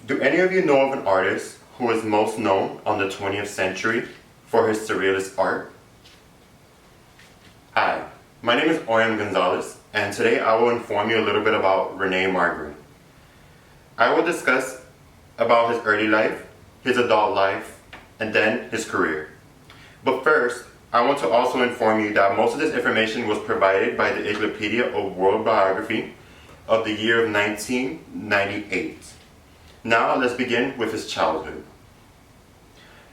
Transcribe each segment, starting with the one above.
Do any of you know of an artist who is most known on the 20th century for his surrealist art? Hi, my name is Oyan Gonzalez, and today I will inform you a little bit about Rene Magritte. I will discuss about his early life, his adult life, and then his career. But first, I want to also inform you that most of this information was provided by the Encyclopedia of World Biography of the year of 1998. Now let's begin with his childhood.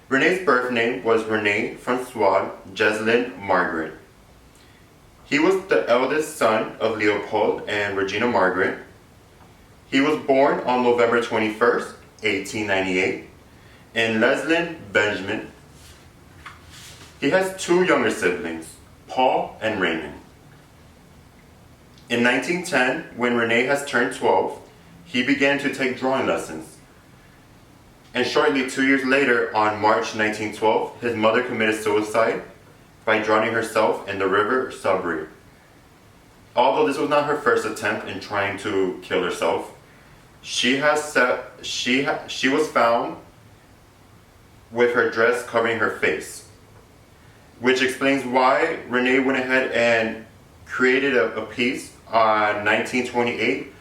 Rene's birth name was Rene Francois Jeslin Magritte. He was the eldest son of Leopold and Regina Magritte. He was born on November 21st, 1898, in Leslin, Benjamin. He has two younger siblings, Paul and Raymond. In 1910, when Rene has turned 12, he began to take drawing lessons. And shortly 2 years later, on March 1912, his mother committed suicide by drowning herself in the river Sabri. Although this was not her first attempt in trying to kill herself, she was found with her dress covering her face, which explains why Rene went ahead and created a piece on 1928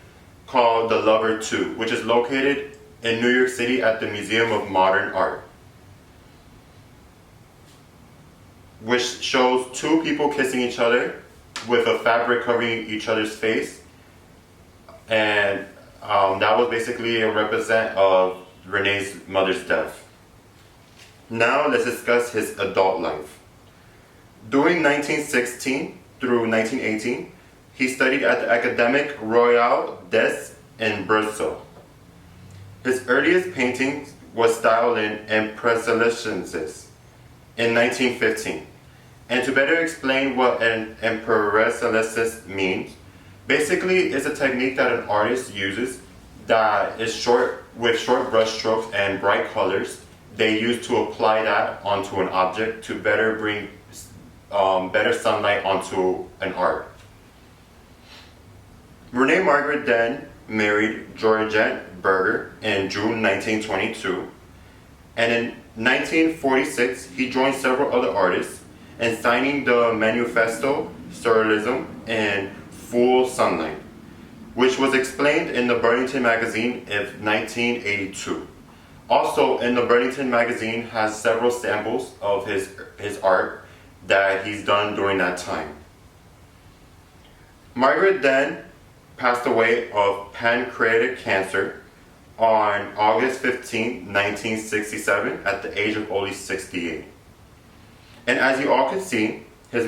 called The Lover 2, which is located in New York City at the Museum of Modern Art, which shows two people kissing each other with a fabric covering each other's face, and that was basically a represent of Rene's mother's death. Now let's discuss his adult life. During 1916 through 1918, he studied at the Académie Royale d'Est in Brussels. His earliest painting was styled in Impressionism in 1915. And to better explain what an Impressionist means, basically it's a technique that an artist uses that is with short brush strokes and bright colors. They use to apply that onto an object to better bring better sunlight onto an art. Rene Magritte then married Georgette Berger in June 1922, and in 1946 he joined several other artists in signing the Manifesto Surrealism in Full Sunlight, which was explained in the Burlington magazine of 1982. Also, in the Burlington magazine has several samples of his art that he's done during that time. Magritte then passed away of pancreatic cancer on August 15, 1967, at the age of only 68. And as you all can see, he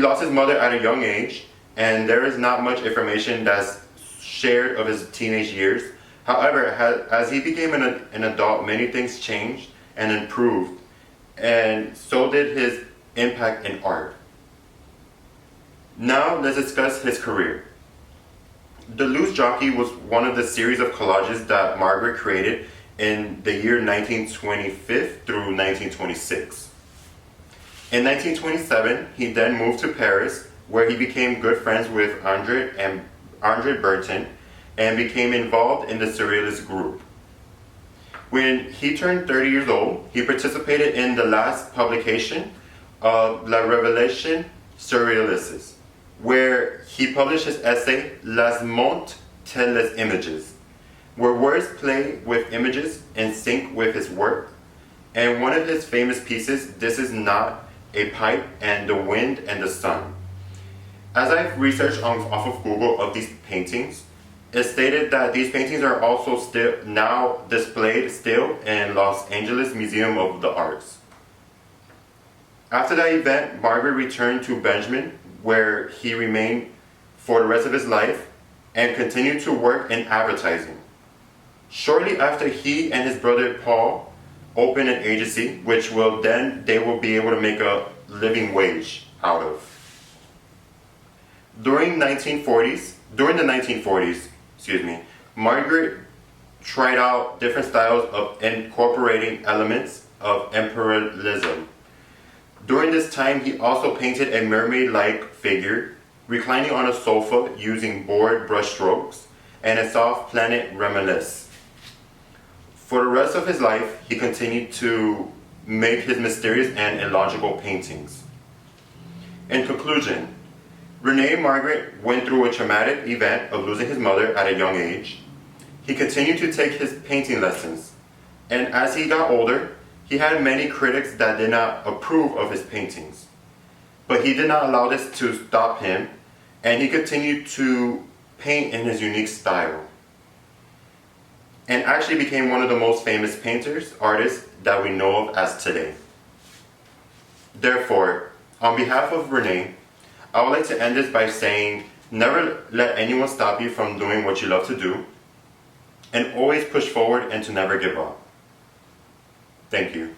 lost his mother at a young age, and there is not much information that's shared of his teenage years. However, as he became an adult, many things changed and improved, and so did his impact in art. Now let's discuss his career. The Loose Jockey was one of the series of collages that Magritte created in the year 1925 through 1926. In 1927, he then moved to Paris, where he became good friends with Andre Breton and became involved in the Surrealist group. When he turned 30 years old, he participated in the last publication of La Révélation Surréaliste, where he published his essay Les Monts Tels les Images, where words play with images in sync with his work. And one of his famous pieces, This Is Not a Pipe and the Wind and the Sun. As I've researched off of Google of these paintings, it stated that these paintings are also still now displayed in Los Angeles Museum of the Arts. After that event, Magritte returned to Benjamin, where he remained for the rest of his life and continued to work in advertising. Shortly after, he and his brother Paul opened an agency, which they will be able to make a living wage out of. During the 1940s, Magritte tried out different styles of incorporating elements of Impressionism. During this time, he also painted a mermaid-like figure reclining on a sofa using board brushstrokes and its off-planet Remelies. For the rest of his life, he continued to make his mysterious and illogical paintings. In conclusion, Rene Magritte went through a traumatic event of losing his mother at a young age. He continued to take his painting lessons, and as he got older, he had many critics that did not approve of his paintings. But he did not allow this to stop him, and he continued to paint in his unique style, and actually became one of the most famous painters, artists that we know of as today. Therefore, on behalf of Rene, I would like to end this by saying, never let anyone stop you from doing what you love to do, and always push forward and to never give up. Thank you.